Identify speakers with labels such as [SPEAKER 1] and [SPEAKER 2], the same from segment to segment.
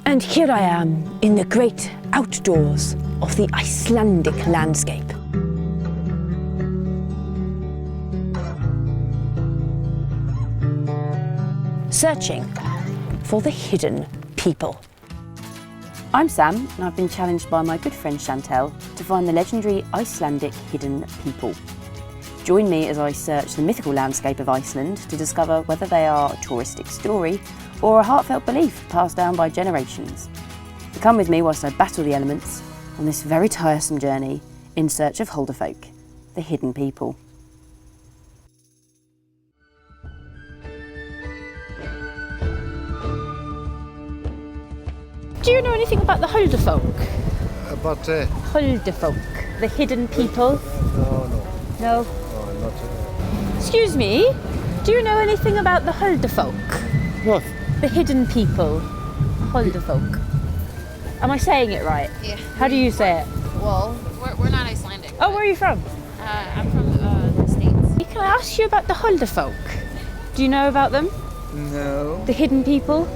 [SPEAKER 1] And here I am in the great outdoors of the Icelandic landscape. Searching for the hidden people. I'm Sam, and I've been challenged by my good friend Chantel to find the legendary Icelandic hidden people. Join me as I search the mythical landscape of Iceland to discover whether they are a touristic story or a heartfelt belief passed down by generations. So come with me whilst I battle the elements on this very tiresome journey in search of Huldufolk, the hidden people. Do you know anything about the Huldufolk?
[SPEAKER 2] About
[SPEAKER 1] Huldufolk, the hidden people?
[SPEAKER 2] No.
[SPEAKER 1] No?
[SPEAKER 2] No, not.
[SPEAKER 1] Excuse me, do you know anything about the Huldufolk?
[SPEAKER 2] What?
[SPEAKER 1] The hidden people. Huldufolk. Am I saying it right?
[SPEAKER 3] Yeah.
[SPEAKER 1] How do you say it?
[SPEAKER 3] Well, we're not Icelandic.
[SPEAKER 1] Oh, where are you from?
[SPEAKER 3] I'm from the States.
[SPEAKER 1] Can I ask you about the Huldufolk? Do you know about them?
[SPEAKER 4] No.
[SPEAKER 1] The hidden people?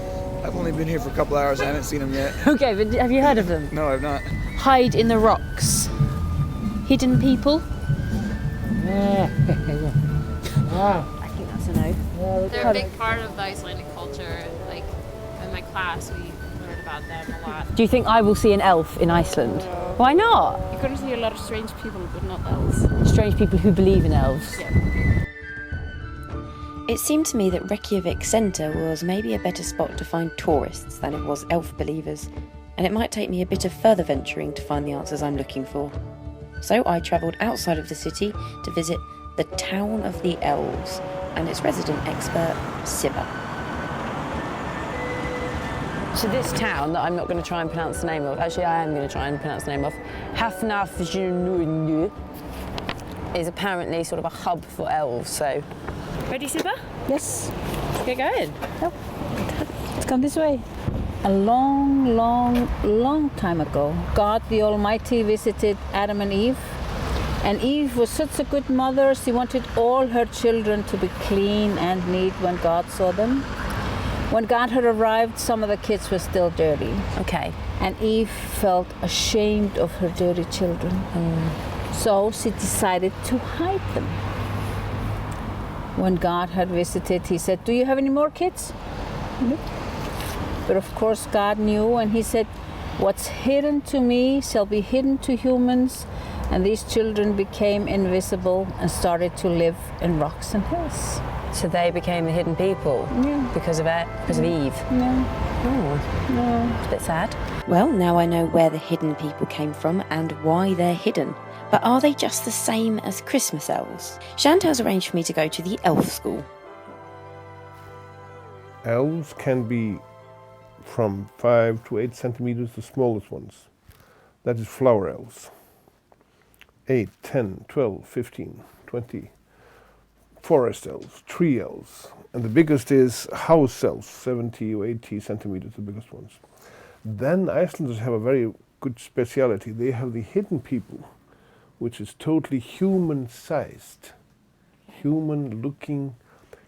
[SPEAKER 4] I've only been here for a couple hours. I haven't seen them yet.
[SPEAKER 1] Okay, but have you heard of them?
[SPEAKER 4] No, I've not.
[SPEAKER 1] Hide in the rocks. Hidden people? I think that's a no.
[SPEAKER 3] They're a big part of the Icelandic culture. Like in my class, we learned about them a lot.
[SPEAKER 1] Do you think I will see an elf in Iceland? Why not?
[SPEAKER 3] You're going to see a lot of strange people, but not elves.
[SPEAKER 1] Strange people who believe in elves.
[SPEAKER 3] Yeah.
[SPEAKER 5] It seemed to me that Reykjavik Centre was maybe a better spot to find tourists than it was elf believers, and it might take me a bit of further venturing to find the answers I'm looking for. So I travelled outside of the city to visit the Town of the Elves and its resident expert, Sibba.
[SPEAKER 1] So this town that I'm not going to try and pronounce the name of, actually I am going to try and pronounce the name of, Hafnarfjörður, is apparently sort of a hub for elves, so... Ready, Sibba?
[SPEAKER 6] Yes,
[SPEAKER 1] Get going.
[SPEAKER 6] let's come this way. A long time ago, God the Almighty visited Adam and Eve. And Eve was such a good mother, she wanted all her children to be clean and neat when God saw them. When God had arrived, some of the kids were still dirty.
[SPEAKER 1] Okay.
[SPEAKER 6] And Eve felt ashamed of her dirty children. So she decided to hide them. When God had visited, he said, "Do you have any more kids?" No. But of course God knew, and he said, "What's hidden to me shall be hidden to humans." And these children became invisible and started to live in rocks and hills.
[SPEAKER 1] So they became the hidden people?
[SPEAKER 6] Yeah.
[SPEAKER 1] Because of Eve?
[SPEAKER 6] No.
[SPEAKER 1] Oh,
[SPEAKER 6] No.
[SPEAKER 1] it's a bit sad.
[SPEAKER 5] Well, now I know where the hidden people came from and why they're hidden. But are they just the same as Christmas elves? Chantal's arranged for me to go to the elf school.
[SPEAKER 2] Elves can be from 5 to 8 centimeters, the smallest ones. That is flower elves. 8, 10, 12, 15, 20. Forest elves, tree elves. And the biggest is house elves, 70 or 80 centimeters, the biggest ones. Then Icelanders have a very good speciality. They have the hidden people, which is totally human-sized, human-looking,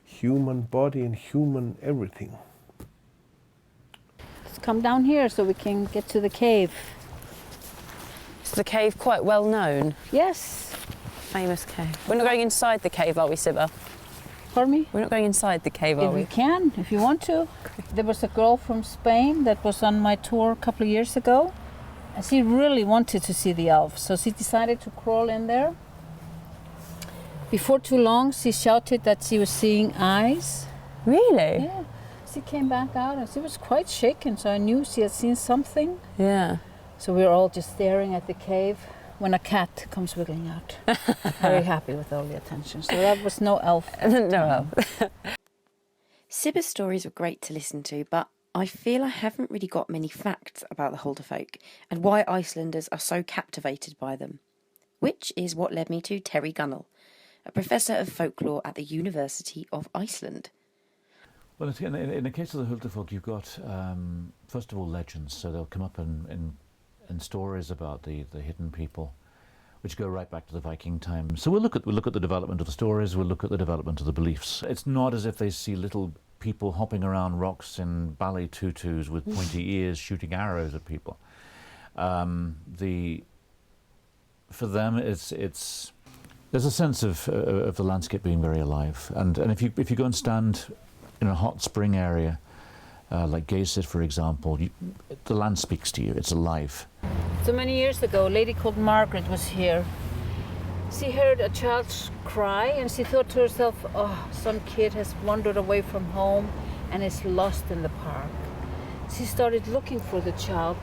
[SPEAKER 2] human body and human everything.
[SPEAKER 6] Let's come down here so we can get to the cave.
[SPEAKER 1] Is the cave quite well known?
[SPEAKER 6] Yes.
[SPEAKER 1] Famous cave. We're not going inside the cave, are we, Sibba?
[SPEAKER 6] Pardon me?
[SPEAKER 1] We're not going inside the cave, are
[SPEAKER 6] If
[SPEAKER 1] we?
[SPEAKER 6] you can, if you want to. There was a girl from Spain that was on my tour a couple of years ago. And she really wanted to see the elves, so she decided to crawl in there. Before too long, she shouted that she was seeing eyes.
[SPEAKER 1] Really?
[SPEAKER 6] Yeah. She came back out and she was quite shaken, so I knew she had seen something.
[SPEAKER 1] Yeah.
[SPEAKER 6] So we were all just staring at the cave when a cat comes wiggling out. Very happy with all the attention. So that was no elf.
[SPEAKER 1] No elf.
[SPEAKER 5] Sibba's stories were great to listen to, but I feel I haven't really got many facts about the Huldufolk and why Icelanders are so captivated by them. Which is what led me to Terry Gunnell, a professor of folklore at the University of Iceland.
[SPEAKER 7] Well, in the case of the Huldufolk, you've got, first of all, legends. So they'll come up in stories about the hidden people, which go right back to the Viking times. So we'll look at the development of the stories, we'll look at the development of the beliefs. It's not as if they see little people hopping around rocks in ballet tutus with pointy ears shooting arrows at people. For them, there's a sense of the landscape being very alive. And if you go and stand in a hot spring area, like Geyser, for example, the land speaks to you. It's alive.
[SPEAKER 6] So many years ago, a lady called Margaret was here. She heard a child cry and she thought to herself, oh, some kid has wandered away from home and is lost in the park. She started looking for the child,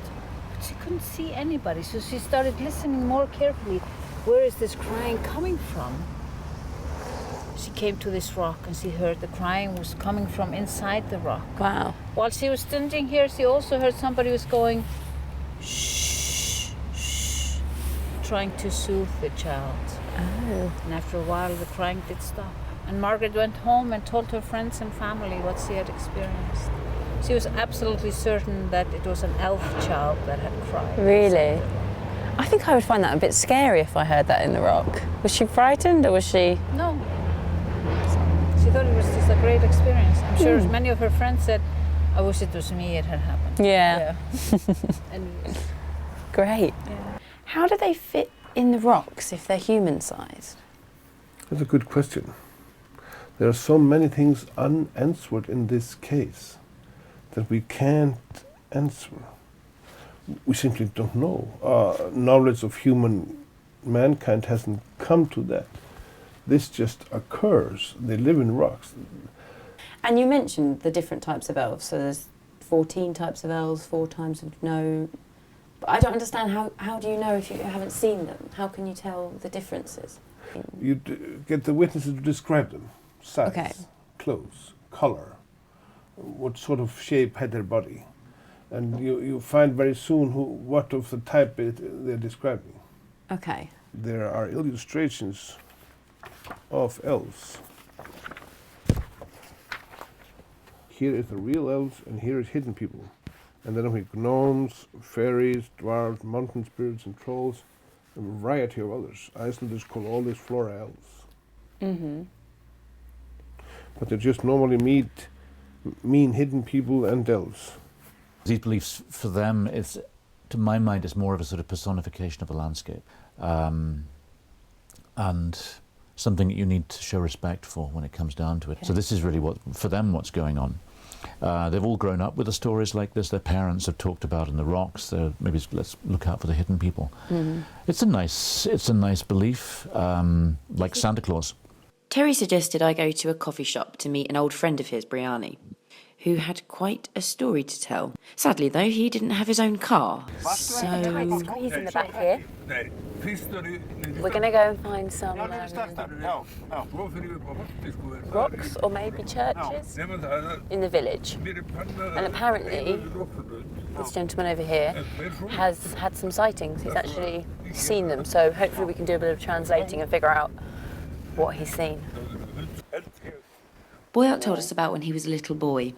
[SPEAKER 6] but she couldn't see anybody. So she started listening more carefully. Where is this crying coming from? She came to this rock and she heard the crying was coming from inside the rock.
[SPEAKER 1] Wow.
[SPEAKER 6] While she was standing here, she also heard somebody was going, shh, shh, trying to soothe the child.
[SPEAKER 1] Oh.
[SPEAKER 6] And after a while, the crying did stop. And Margaret went home and told her friends and family what she had experienced. She was absolutely certain that it was an elf child that had cried.
[SPEAKER 1] Really? I think I would find that a bit scary if I heard that in the rock. Was she frightened, or was she?
[SPEAKER 6] No. She thought it was just a great experience. I'm sure many of her friends said, I wish it was me it had happened.
[SPEAKER 1] Yeah.
[SPEAKER 6] And
[SPEAKER 1] Great.
[SPEAKER 6] yeah.
[SPEAKER 1] How do they fit in the rocks if they're human-sized?
[SPEAKER 2] That's a good question. There are so many things unanswered in this case that we can't answer. We simply don't know. Knowledge of mankind hasn't come to that. This just occurs. They live in rocks.
[SPEAKER 1] And you mentioned the different types of elves. So there's 14 types of elves, 4 types of no. But I don't understand how do you know if you haven't seen them? How can you tell the differences?
[SPEAKER 2] You get the witnesses to describe them. Size,
[SPEAKER 1] Okay.
[SPEAKER 2] clothes, color, what sort of shape had their body. And you find very soon what of the type they're describing.
[SPEAKER 1] Okay.
[SPEAKER 2] There are illustrations of elves. Here is the real elves, and here is hidden people. And then we have gnomes, fairies, dwarves, mountain spirits, and trolls, and a variety of others. Icelanders call all these flora elves.
[SPEAKER 1] Mm-hmm.
[SPEAKER 2] But they just normally mean hidden people and elves.
[SPEAKER 7] These beliefs, for them, to my mind, is more of a sort of personification of a landscape, and something that you need to show respect for when it comes down to it. Okay. So this is really for them, what's going on. They've all grown up with the stories like this. Their parents have talked about in the rocks. Maybe let's look out for the hidden people. Mm-hmm. It's a nice belief, like Santa Claus.
[SPEAKER 5] Terry suggested I go to a coffee shop to meet an old friend of his, Briani, who had quite a story to tell. Sadly, though, he didn't have his own car, so...
[SPEAKER 1] Squeeze in the back here. We're going to go and find some rocks or maybe churches in the village. And apparently, this gentleman over here has had some sightings. He's actually seen them, so hopefully we can do a bit of translating and figure out what he's seen.
[SPEAKER 5] Boyack told us about when he was a little boy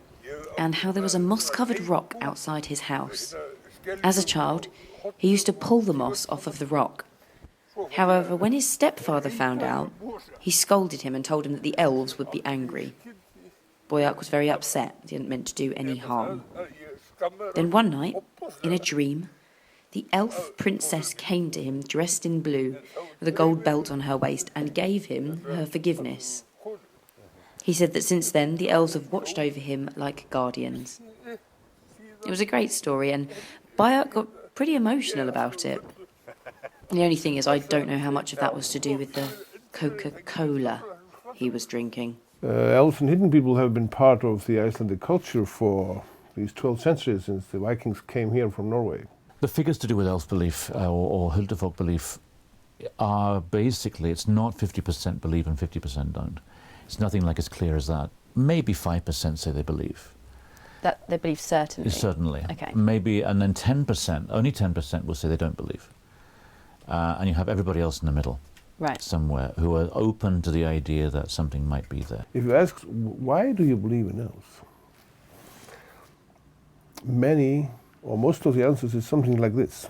[SPEAKER 5] and how there was a moss-covered rock outside his house. As a child, he used to pull the moss off of the rock. However, when his stepfather found out, he scolded him and told him that the elves would be angry. Boyack was very upset. He hadn't meant to do any harm. Then one night, in a dream, the elf princess came to him dressed in blue with a gold belt on her waist and gave him her forgiveness. He said that since then the elves have watched over him like guardians. It was a great story and Boyack got pretty emotional about it. The only thing is I don't know how much of that was to do with the Coca-Cola he was drinking.
[SPEAKER 2] Elves and hidden people have been part of the Icelandic culture for these 12 centuries since the Vikings came here from Norway.
[SPEAKER 7] The figures to do with elf belief or Huldufolk belief are basically, it's not 50% believe and 50% don't. It's nothing like as clear as that. Maybe 5% say they believe.
[SPEAKER 1] That they believe certainly?
[SPEAKER 7] Certainly.
[SPEAKER 1] Okay.
[SPEAKER 7] Maybe, and then 10%, only 10% will say they don't believe. And you have everybody else in the middle.
[SPEAKER 1] Right.
[SPEAKER 7] Somewhere, who are open to the idea that something might be there.
[SPEAKER 2] If you ask, why do you believe in elves? Many, or most of the answers is something like this.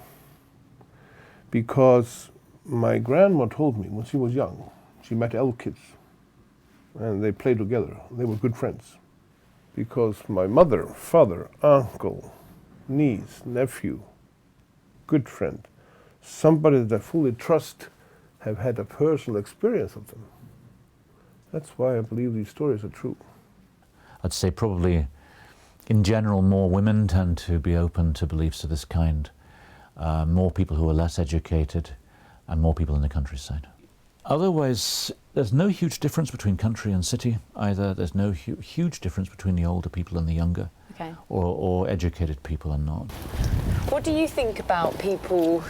[SPEAKER 2] Because my grandma told me when she was young, she met elf kids. And they played together. They were good friends. because my mother, father, uncle, niece, nephew, good friend, somebody that I fully trust, have had a personal experience of them. That's why I believe these stories are true.
[SPEAKER 7] I'd say probably, in general, more women tend to be open to beliefs of this kind. More people who are less educated, and more people in the countryside. Otherwise, there's no huge difference between country and city either. There's no huge difference between the older people and the younger,
[SPEAKER 1] Okay.
[SPEAKER 7] or educated people and not.
[SPEAKER 1] What do you think about people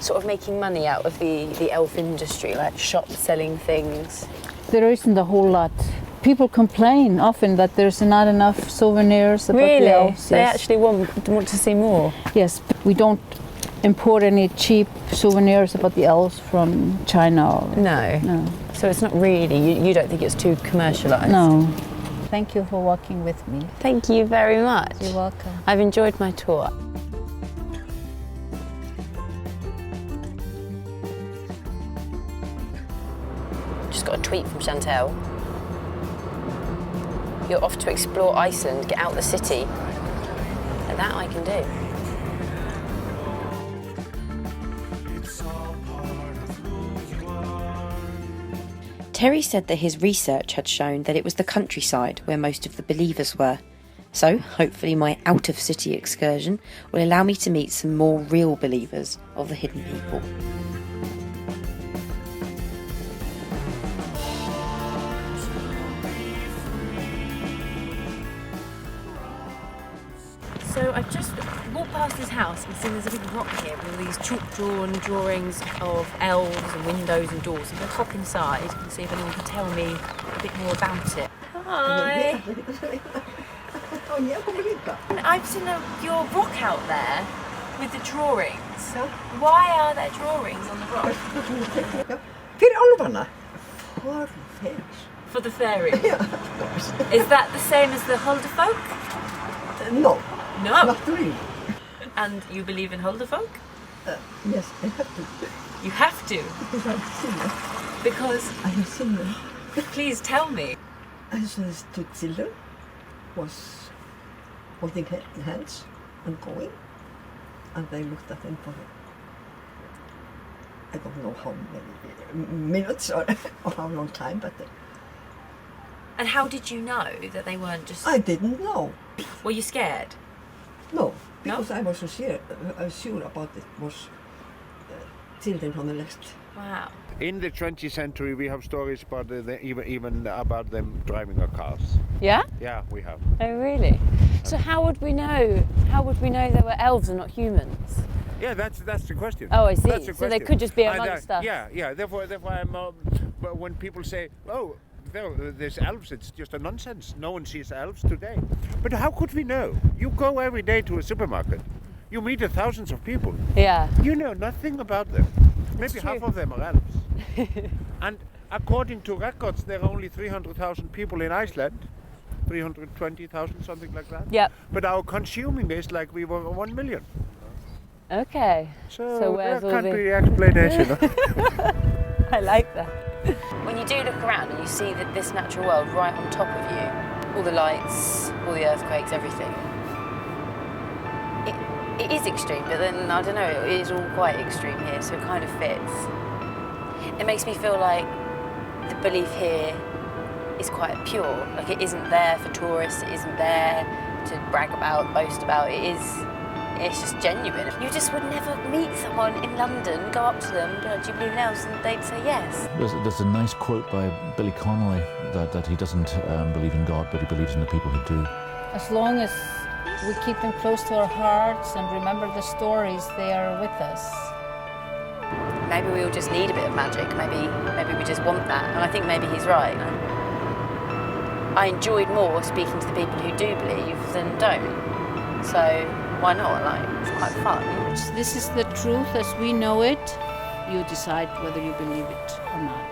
[SPEAKER 1] sort of making money out of the elf industry, like shops selling things?
[SPEAKER 6] There isn't a whole lot. People complain often that there's not enough souvenirs about the elves.
[SPEAKER 1] They
[SPEAKER 6] Yes.
[SPEAKER 1] actually want to see more?
[SPEAKER 6] Yes, we don't import any cheap souvenirs about the elves from China.
[SPEAKER 1] No.
[SPEAKER 6] No.
[SPEAKER 1] So it's not really, you don't think it's too commercialised?
[SPEAKER 6] No. Thank you for walking with me.
[SPEAKER 1] Thank you very much.
[SPEAKER 6] You're welcome.
[SPEAKER 1] I've enjoyed my tour. Just got a tweet from Chantel. You're off to explore Iceland, get out the city. And that I can do.
[SPEAKER 5] Terry said that his research had shown that it was the countryside where most of the believers were. So, hopefully my out-of-city excursion will allow me to meet some more real believers of the hidden people.
[SPEAKER 1] So I've just walked past this house and seen there's a big rock here with all these chalk-drawn drawings of elves and windows and doors. I'm going to hop inside and see if anyone can tell me a bit more about it. Hi! I've seen your rock out there with the drawings. Why are there drawings on the rock?
[SPEAKER 8] Fyrir álfarna. For fairies.
[SPEAKER 1] For the fairies?
[SPEAKER 8] Yeah, of course.
[SPEAKER 1] Is that the same as the Huldufolk?
[SPEAKER 8] No,
[SPEAKER 1] No.
[SPEAKER 8] not really.
[SPEAKER 1] And you believe in Huldufolk?
[SPEAKER 8] Yes, I have to.
[SPEAKER 1] You have to,
[SPEAKER 8] Because I've seen them.
[SPEAKER 1] because
[SPEAKER 8] I have seen them.
[SPEAKER 1] please tell me.
[SPEAKER 8] I saw these two children was holding hands and going. And I looked at them for, I don't know how many minutes or how long time, but
[SPEAKER 1] And how did you know that they weren't just...
[SPEAKER 8] I didn't know.
[SPEAKER 1] Were you scared?
[SPEAKER 8] No,
[SPEAKER 1] No?
[SPEAKER 8] because I was so sure about it was children from the left.
[SPEAKER 1] Wow.
[SPEAKER 9] In the 20th century, we have stories about even about them driving our cars.
[SPEAKER 1] Yeah?
[SPEAKER 9] Yeah, we have.
[SPEAKER 1] Oh, really? So how would we know? How would we know they were elves and not humans?
[SPEAKER 9] Yeah, that's the question.
[SPEAKER 1] Oh, I see.
[SPEAKER 9] That's the
[SPEAKER 1] So they
[SPEAKER 9] question.
[SPEAKER 1] could just be
[SPEAKER 9] And,
[SPEAKER 1] amongst us.
[SPEAKER 9] Yeah. Therefore, I'm. But when people say, "Oh, there's elves," it's just a nonsense. No one sees elves today. But how could we know? You go every day to a supermarket. You meet thousands of people.
[SPEAKER 1] Yeah.
[SPEAKER 9] You know nothing about them. Maybe half of them are elves. And according to records, there are only 300,000 people in Iceland. 320,000, something like that.
[SPEAKER 1] Yep.
[SPEAKER 9] But our consuming is like we were 1 million.
[SPEAKER 1] Okay.
[SPEAKER 9] So
[SPEAKER 1] where's
[SPEAKER 9] there
[SPEAKER 1] all
[SPEAKER 9] can't
[SPEAKER 1] the...
[SPEAKER 9] be explanation.
[SPEAKER 1] I like that. When you do look around and you see this natural world right on top of you, all the lights, all the earthquakes, everything, it is extreme, but then, I don't know, it is all quite extreme here, so it kind of fits. It makes me feel like the belief here is quite pure. Like it isn't there for tourists, it isn't there to brag about, boast about, it's just genuine. You just would never meet someone in London, go up to them, be like, do you believe in elves? And they'd say yes.
[SPEAKER 7] There's a nice quote by Billy Connolly that he doesn't believe in God, but he believes in the people who do.
[SPEAKER 6] As long as we keep them close to our hearts and remember the stories, they are with us.
[SPEAKER 1] Maybe we all just need a bit of magic. Maybe we just want that. And I think maybe he's right. I enjoyed more speaking to the people who do believe than don't. So why not? Like, it's quite fun.
[SPEAKER 6] This is the truth as we know it. You decide whether you believe it or not.